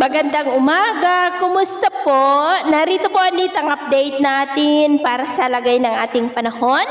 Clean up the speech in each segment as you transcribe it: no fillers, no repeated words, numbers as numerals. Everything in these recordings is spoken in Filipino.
Magandang umaga! Kumusta po? Narito po ulit ang update natin para sa lagay ng ating panahon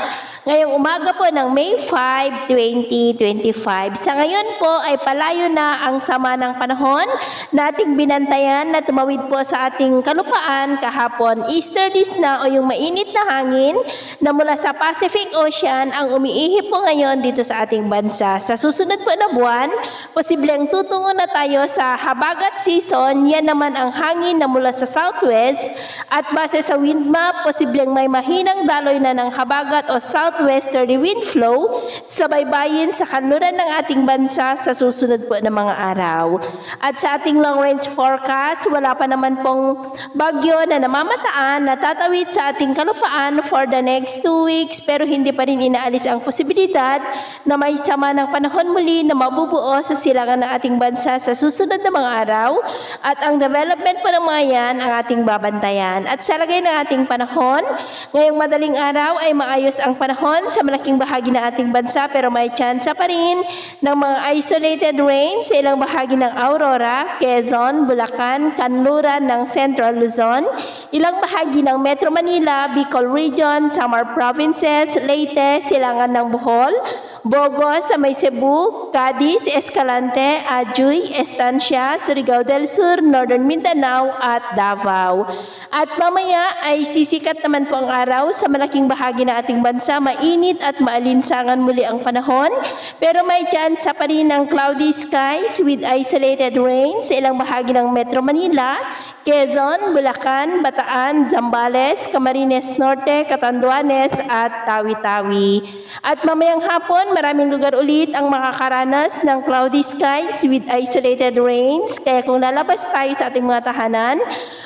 ngayong umaga po ng May 5, 2025. Sa ngayon po ay palayo na ang sama ng panahon na ating binantayan na tumawid po sa ating kalupaan kahapon. Easterlies na o yung mainit na hangin na mula sa Pacific Ocean ang umiihip po ngayon dito sa ating bansa. Sa susunod po na buwan, posibleng tutungo na tayo sa habagat season. Yan naman ang hangin na mula sa southwest at base sa wind map, posibleng may mahinang daloy na ng habagat o southwesterly wind flow sa baybayin sa kanluran ng ating bansa sa susunod po na mga araw. At sa ating long range forecast, wala pa naman pong bagyo na namamataan na tatawid sa ating kalupaan for the next 2 weeks, pero hindi pa rin inaalis ang posibilidad na may sama ng panahon muli na mabubuo sa silangan ng ating bansa sa susunod na mga araw, at ang development po ng mga yan ang ating babantayan. At sa lagay ng ating panahon, ngayong madaling araw ay maayos ang panahon sa malaking bahagi ng ating bansa, pero may tsansa pa rin ng mga isolated rain sa ilang bahagi ng Aurora, Quezon, Bulacan, Kanluran ng Central Luzon, ilang bahagi ng Metro Manila, Bicol Region, Samar Provinces, Leyte, Silangan ng Bohol, Bogos sa may Cebu, Cadiz, Escalante, Ajuy, Estancia, Surigao del Sur, Northern Mindanao at Davao. At mamaya ay sisikat naman po ang araw sa malaking bahagi ng ating bansa. Mainit at maalinsangan muli ang panahon, pero may tsansa pa rin ng cloudy skies with isolated rain sa ilang bahagi ng Metro Manila, Quezon, Bulacan, Bataan, Zambales, Camarines Norte, Catanduanes at Tawi-Tawi. At mamayang hapon, maraming lugar ulit ang makakaranas ng cloudy skies with isolated rains. Kaya kung lalabas tayo sa ating mga tahanan,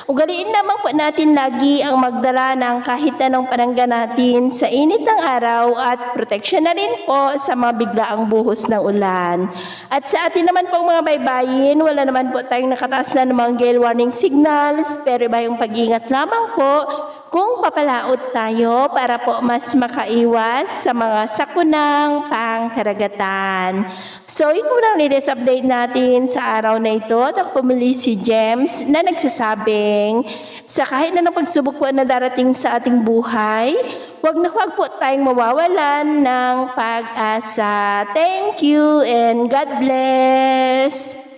ugaliin lamang po natin lagi ang magdala ng kahit anong panangga natin sa init ng araw at proteksyon na rin po sa mga biglaang buhos ng ulan. At sa atin naman pong mga baybayin, wala naman po tayong nakataas na namang gale warning signals, pero iba yung pag-ingat lamang po kung papalaot tayo para po mas makaiwas sa mga sakunang pangkaragatan. So, yun muna ang latest update natin sa araw na ito. At pumili si James na nagsasabing sa kahit na pagsubok po na darating sa ating buhay, huwag po tayong mawawalan ng pag-asa. Thank you and God bless!